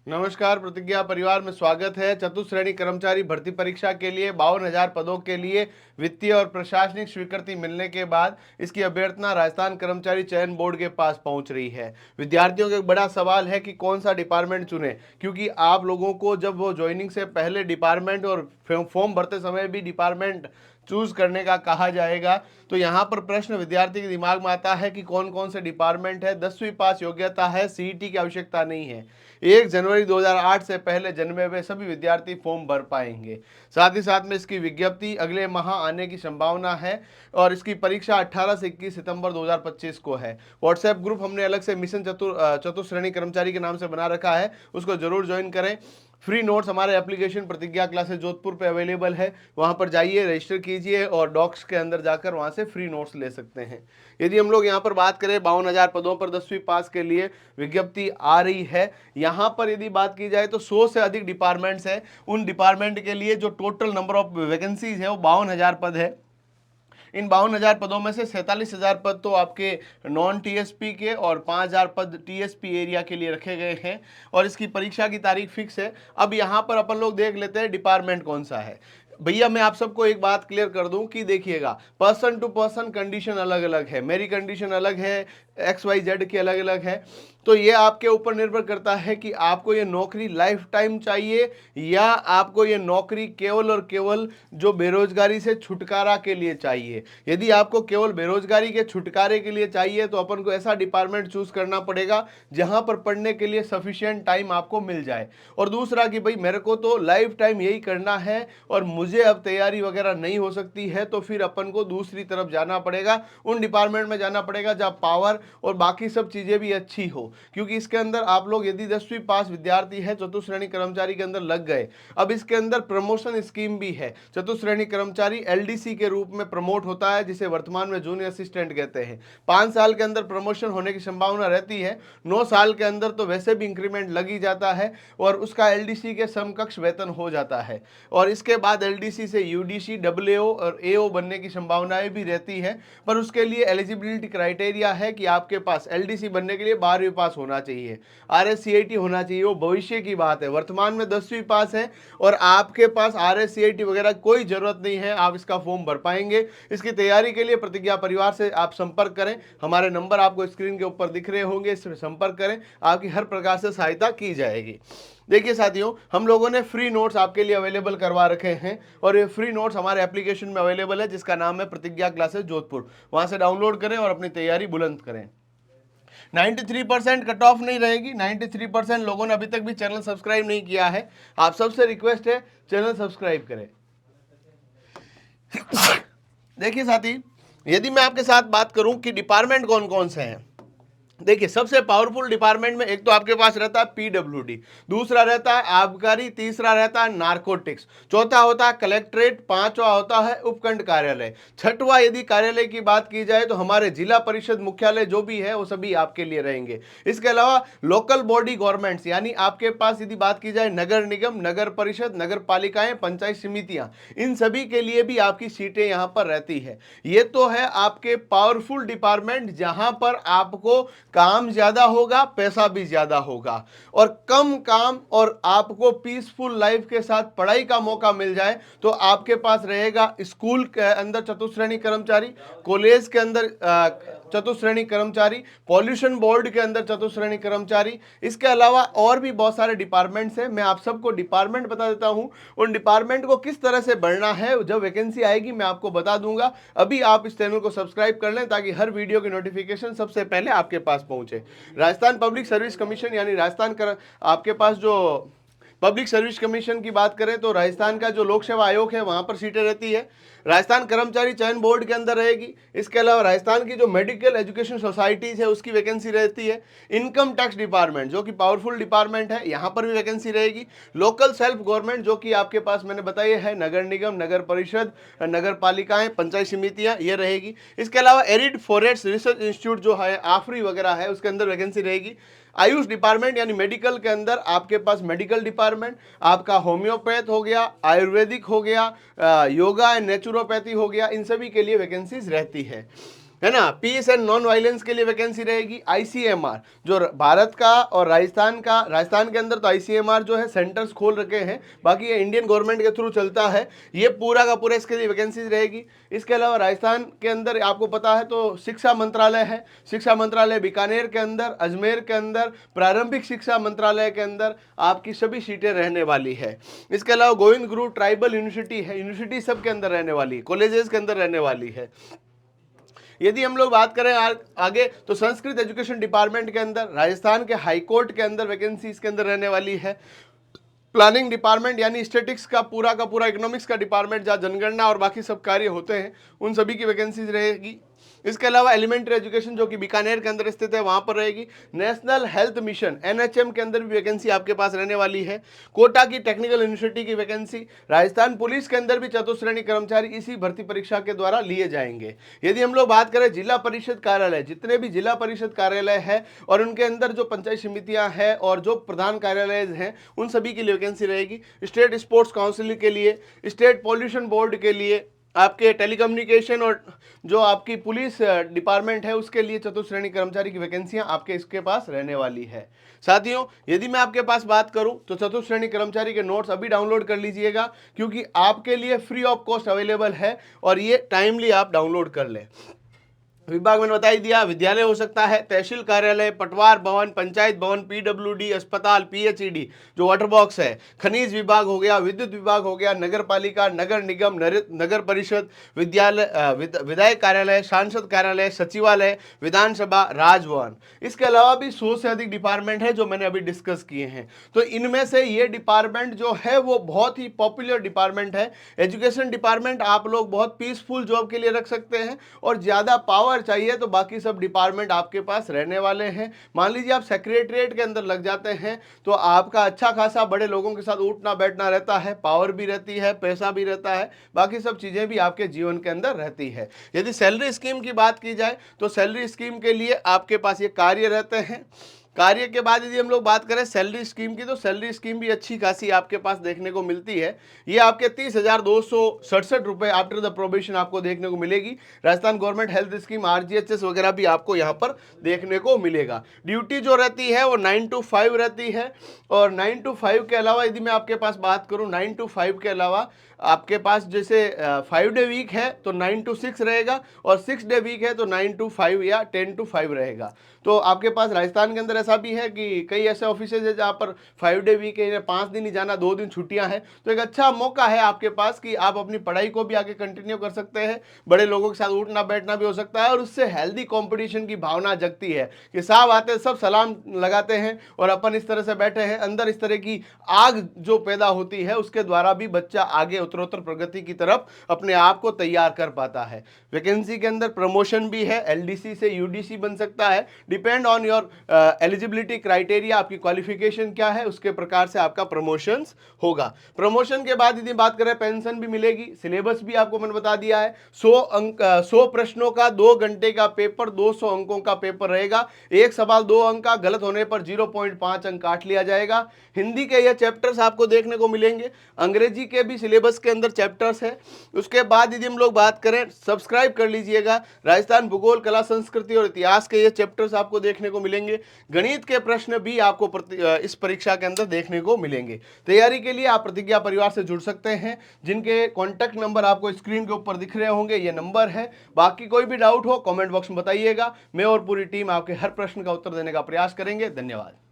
नमस्कार, प्रतिज्ञा परिवार में स्वागत है। चतुश्रेणी कर्मचारी भर्ती परीक्षा के लिए 52,000 पदों के लिए वित्तीय और प्रशासनिक स्वीकृति मिलने के बाद इसकी अभ्यर्थना राजस्थान कर्मचारी चयन बोर्ड के पास पहुंच रही है। विद्यार्थियों का एक बड़ा सवाल है कि कौन सा डिपार्टमेंट चुने, क्योंकि आप लोगों को जब वो ज्वाइनिंग से पहले डिपार्टमेंट और फॉर्म भरते समय भी डिपार्टमेंट चूज करने का कहा जाएगा। तो यहाँ पर प्रश्न विद्यार्थी के दिमाग में आता है कि कौन कौन से डिपार्टमेंट है। 10वीं पास योग्यता है, सीईटी की आवश्यकता नहीं है। 1 जनवरी 2008 से पहले जन्मे हुए सभी विद्यार्थी फॉर्म भर पाएंगे। साथ ही साथ में इसकी विज्ञप्ति अगले माह आने की संभावना है और इसकी परीक्षा 18 से 21 सितंबर 2025 को है। व्हाट्सएप ग्रुप हमने अलग से मिशन चतुश्रेणी कर्मचारी के नाम से बना रखा है, उसको जरूर ज्वाइन करें। फ्री नोट्स हमारे एप्लीकेशन प्रतिज्ञा क्लासेस जोधपुर पे अवेलेबल है, वहाँ पर जाइए, रजिस्टर कीजिए और डॉक्स के अंदर जाकर वहाँ से फ्री नोट्स ले सकते हैं। यदि हम लोग यहाँ पर बात करें 52,000 पदों पर 10वीं पास के लिए विज्ञप्ति आ रही है। यहाँ पर यदि बात की जाए तो 100 से अधिक डिपार्टमेंट्स हैं। उन डिपार्टमेंट के लिए जो टोटल नंबर ऑफ वैकेंसीज है वो 52,000 पद है। इन 52,000 पदों में से 47,000 पद तो आपके नॉन टीएसपी के और 5,000 पद टीएसपी एरिया के लिए रखे गए हैं और इसकी परीक्षा की तारीख फिक्स है। अब यहाँ पर अपन लोग देख लेते हैं डिपार्टमेंट कौन सा है। भैया मैं आप सबको एक बात क्लियर कर दूं कि देखिएगा, पर्सन टू पर्सन कंडीशन अलग अलग है। मेरी कंडीशन अलग है, XYZ की अलग अलग है। तो ये आपके ऊपर निर्भर करता है कि आपको ये नौकरी लाइफ टाइम चाहिए या आपको ये नौकरी केवल और केवल जो बेरोजगारी से छुटकारा के लिए चाहिए। यदि आपको केवल बेरोजगारी के छुटकारे के लिए चाहिए तो अपन को ऐसा डिपार्टमेंट चूज करना पड़ेगा जहां पर पढ़ने के लिए सफिशिएंट टाइम आपको मिल जाए। और दूसरा कि भाई मेरे को तो लाइफ टाइम यही करना है और मुझे अब तैयारी वगैरह नहीं हो सकती है, तो फिर अपन को दूसरी तरफ जाना पड़ेगा, उन डिपार्टमेंट में जाना पड़ेगा जहाँ पावर और बाकी सब चीजें भी अच्छी हो। क्योंकि इसके अंदर आप लोग यदि 10वीं पास विद्यार्थी है, चतुश्रेणी कर्मचारी के अंदर लग गए, अब इसके अंदर प्रमोशन स्कीम भी है। चतुश्रेणी कर्मचारी LDC के रूप में प्रमोट होता है, जिसे वर्तमान में जूनियर असिस्टेंट कहते हैं। 5 साल के अंदर प्रमोशन होने की संभावना रहती है। 9 साल के अंदर तो वैसे भी इंक्रीमेंट लग ही जाता है और उसका LDC के समकक्ष वेतन हो जाता है। और इसके बाद LDC से UDC, WO और AO बनने की संभावनाएं भी रहती है। पर उसके लिए एलिजिबिलिटी क्राइटेरिया है कि आपके पास LDC बनने के लिए 12वीं पास होना चाहिए, RSCIT होना चाहिए। वो भविष्य की बात है। वर्तमान में 10वीं पास है और आपके पास RSCIT वगैरह कोई जरूरत नहीं है, आप इसका फॉर्म भर पाएंगे। इसकी तैयारी के लिए प्रतिज्ञा परिवार से आप संपर्क करें, हमारे नंबर आपको स्क्रीन के ऊपर दिख रहे होंगे, इससे संपर्क करें, आपकी हर प्रकार से सहायता की जाएगी। देखिए साथियों, हम लोगों ने फ्री नोट्स आपके लिए अवेलेबल करवा रखे हैं और ये फ्री नोट्स हमारे एप्लीकेशन में अवेलेबल है, जिसका नाम है प्रतिज्ञा क्लासेस जोधपुर। वहां से डाउनलोड करें और अपनी तैयारी बुलंद करें। 93% कट ऑफ नहीं रहेगी। 93% लोगों ने अभी तक भी चैनल सब्सक्राइब नहीं किया है। आप सबसे रिक्वेस्ट है, चैनल सब्सक्राइब करें। देखिए साथी, यदि मैं आपके साथ बात करूं कि डिपार्टमेंट कौन कौन से हैं, देखिए सबसे पावरफुल डिपार्टमेंट में एक तो आपके पास रहता है PWD, दूसरा रहता है आबकारी, तीसरा रहता है नारकोटिक्स, चौथा होता है कलेक्ट्रेट, पांचवा होता है उपखंड कार्यालय, छठवा यदि कार्यालय की बात की जाए तो हमारे जिला परिषद मुख्यालय जो भी है वो सभी आपके लिए रहेंगे। इसके अलावा लोकल बॉडी गवर्नमेंट्स, यानी आपके पास यदि बात की जाए नगर निगम, नगर परिषद, नगर पालिकाएं, पंचायत समितियां, इन सभी के लिए भी आपकी सीटें यहां पर रहती है। ये तो है आपके पावरफुल डिपार्टमेंट जहां पर आपको काम ज्यादा होगा, पैसा भी ज्यादा होगा और कम काम और आपको पीसफुल लाइफ के साथ पढ़ाई का मौका मिल जाए तो आपके पास रहेगा स्कूल के अंदर चतुश्रेणी कर्मचारी, कॉलेज के अंदर चतुश्रेणी कर्मचारी, पॉल्यूशन बोर्ड के अंदर चतुश्रेणी कर्मचारी। इसके अलावा और भी बहुत सारे डिपार्टमेंट्स हैं। मैं आप सबको डिपार्टमेंट बता देता हूं, उन डिपार्टमेंट को किस तरह से बढ़ना है जब वैकेंसी आएगी मैं आपको बता दूंगा। अभी आप इस चैनल को सब्सक्राइब कर लें ताकि हर वीडियो की नोटिफिकेशन सबसे पहले आपके पास पहुंचे। राजस्थान पब्लिक सर्विस कमीशन यानी आपके पास जो पब्लिक सर्विस कमीशन की बात करें तो राजस्थान का जो लोक सेवा आयोग है वहां पर सीटें रहती है। राजस्थान कर्मचारी चयन बोर्ड के अंदर रहेगी। इसके अलावा राजस्थान की जो मेडिकल एजुकेशन सोसाइटीज है उसकी वैकेंसी रहती है। इनकम टैक्स डिपार्टमेंट जो कि पावरफुल डिपार्टमेंट है, यहाँ पर भी वैकेंसी रहेगी। लोकल सेल्फ गवर्नमेंट जो कि आपके पास मैंने बताया है, नगर निगम, नगर परिषद, नगर पालिकाएं, पंचायत समितियां, ये रहेगी। इसके अलावा एरिड फॉरेस्ट रिसर्च इंस्टीट्यूट जो है, आफरी वगैरह है, उसके अंदर वैकेंसी रहेगी। आयुष डिपार्टमेंट यानी मेडिकल के अंदर आपके पास मेडिकल डिपार्टमेंट, आपका होम्योपैथ हो गया, आयुर्वेदिक हो गया, योगा एंड नेचुरोपैथी हो गया, इन सभी के लिए वैकेंसीज रहती है। है ना। पीस एंड नॉन वायलेंस के लिए वैकेंसी रहेगी। आईसीएमआर जो भारत का और राजस्थान के अंदर तो आईसीएमआर जो है सेंटर्स खोल रखे हैं, बाकी ये इंडियन गवर्नमेंट के थ्रू चलता है, ये पूरा का पूरा इसके लिए वैकेंसी रहेगी। इसके अलावा राजस्थान के अंदर आपको पता है तो शिक्षा मंत्रालय है, शिक्षा मंत्रालय बीकानेर के अंदर, अजमेर के अंदर, प्रारंभिक शिक्षा मंत्रालय के अंदर आपकी सभी सीटें रहने वाली है। इसके अलावा गोविंद गुरु ट्राइबल यूनिवर्सिटी है, यूनिवर्सिटी सब के अंदर रहने वाली है, कॉलेजेस के अंदर रहने वाली है। यदि हम लोग बात करें आगे तो संस्कृत एजुकेशन डिपार्टमेंट के अंदर, राजस्थान के हाई कोर्ट के अंदर वैकेंसी इसके अंदर रहने वाली है। प्लानिंग डिपार्टमेंट यानी स्टेटिक्स का पूरा इकोनॉमिक्स का डिपार्टमेंट जहाँ जनगणना और बाकी सब कार्य होते हैं, उन सभी की वैकेंसीज रहेगी। इसके अलावा एलिमेंट्री एजुकेशन जो कि बीकानेर के अंदर स्थित है वहां पर रहेगी। नेशनल हेल्थ मिशन एनएचएम के अंदर भी वैकेंसी आपके पास रहने वाली है। कोटा की टेक्निकल यूनिवर्सिटी की वैकेंसी, राजस्थान पुलिस के अंदर भी चतुश्रेणी कर्मचारी इसी भर्ती परीक्षा के द्वारा लिए जाएंगे। यदि हम लोग बात करें जिला परिषद कार्यालय, जितने भी जिला परिषद कार्यालय है और उनके अंदर जो पंचायत समितियां हैं और जो प्रधान कार्यालय हैं, उन सभी की वैकेंसी रहेगी। स्टेट स्पोर्ट्स काउंसिल के लिए, स्टेट पॉल्यूशन बोर्ड के लिए, आपके टेलीकम्युनिकेशन और जो आपकी पुलिस डिपार्टमेंट है उसके लिए चतुश्रेणी कर्मचारी की वैकेंसियां आपके इसके पास रहने वाली है। साथियों, यदि मैं आपके पास बात करूं तो चतुश्रेणी कर्मचारी के नोट्स अभी डाउनलोड कर लीजिएगा, क्योंकि आपके लिए फ्री ऑफ कॉस्ट अवेलेबल है और ये टाइमली आप डाउनलोड कर लें। विभाग मैंने बता ही दिया, विद्यालय हो सकता है, तहसील कार्यालय, पटवार भवन, पंचायत भवन, पीडब्ल्यूडी, अस्पताल, पीएचईडी जो वाटर बॉक्स है, खनिज विभाग हो गया, विद्युत विभाग हो गया, नगर पालिका, नगर निगम, नगर परिषद, विद्यालय, विधायक कार्यालय, सांसद कार्यालय, सचिवालय, विधानसभा, राजभवन। इसके अलावा भी 100 से अधिक डिपार्टमेंट है जो मैंने अभी डिस्कस किए हैं। तो इनमें से ये डिपार्टमेंट जो है वो बहुत ही पॉपुलर डिपार्टमेंट है। एजुकेशन डिपार्टमेंट आप लोग बहुत पीसफुल जॉब के लिए रख सकते हैं और ज़्यादा पावर चाहिए तो बाकी सब डिपार्टमेंट आपके पास रहने वाले हैं। मान लीजिए आप सेक्रेटरीट के अंदर लग जाते हैं तो आपका अच्छा खासा बड़े लोगों के साथ उठना बैठना रहता है, पावर भी रहती है, पैसा भी रहता है, बाकी सब चीज़ें भी आपके जीवन के अंदर रहती है। यदि सैलरी स्कीम की बात की जाए तो सैलरी स्कीम के लिए आपके पास ये कार्य रहते हैं। कार्य के बाद यदि हम लोग बात करें सैलरी स्कीम की, तो सैलरी स्कीम भी अच्छी खासी आपके पास देखने को मिलती है। ये आपके 30,267 रुपये आफ्टर द प्रोबेशन आपको देखने को मिलेगी। Rajasthan government health scheme, RGHS वगैरह भी आपको यहाँ पर देखने को मिलेगा। ड्यूटी जो रहती है वो 9 to 5 रहती है और 9 to 5 के अलावा यदि मैं आपके पास बात करूँ 9 to 5 के अलावा आपके पास जैसे 5 डे वीक है तो 9 to 6 रहेगा और 6 डे वीक है तो 9 to 5 या 10 to 5 रहेगा। तो आपके पास राजस्थान के अंदर ऐसा भी है कि कई ऐसे ऑफिस है जहाँ पर 5 डे वीक है, 5 दिन ही जाना, 2 दिन छुट्टियां हैं। तो एक अच्छा मौका है आपके पास कि आप अपनी पढ़ाई को भी आगे कंटिन्यू कर सकते हैं, बड़े लोगों के साथ उठना बैठना भी हो सकता है और उससे हेल्दी कंपटीशन की भावना जगती है कि साहब आते सब सलाम लगाते हैं और अपन इस तरह से बैठे हैं, अंदर इस तरह की आग जो पैदा होती है उसके द्वारा भी बच्चा आगे उत्तरोत्तर प्रगति की तरफ अपने आप को तैयार कर पाता है। वैकेंसी के अंदर प्रमोशन भी है, एलडीसी से यूडीसी बन सकता है, depend on your eligibility criteria, आपकी क्वालिफिकेशन क्या है उसके प्रकार से आपका प्रमोशन होगा। प्रमोशन के बाद यदि बात करें पेंशन भी मिलेगी। सिलेबस भी आपको मैंने बता दिया है, 100 प्रश्नों का 2 घंटे का पेपर, 200 अंकों का पेपर रहेगा। एक सवाल 2 अंक का, गलत होने पर 0.5 अंक काट लिया जाएगा। हिंदी के ये चैप्टर्स आपको देखने को मिलेंगे, अंग्रेजी के भी सिलेबस के अंदर चैप्टर्स है। उसके बाद यदि हम लोग बात करें, सब्सक्राइब कर लीजिएगा, राजस्थान भूगोल, कला, संस्कृति और इतिहास के ये चैप्टर्स आपको देखने को मिलेंगे। गणित के प्रश्न भी आपको इस परीक्षा के अंदर देखने को मिलेंगे। तैयारी के लिए आप प्रतिज्ञा परिवार से जुड़ सकते हैं, जिनके कॉन्टैक्ट नंबर आपको स्क्रीन के ऊपर दिख रहे होंगे, ये नंबर है। बाकी कोई भी डाउट हो कमेंट बॉक्स में बताइएगा, मैं और पूरी टीम आपके हर प्रश्न का उत्तर देने का प्रयास करेंगे। धन्यवाद।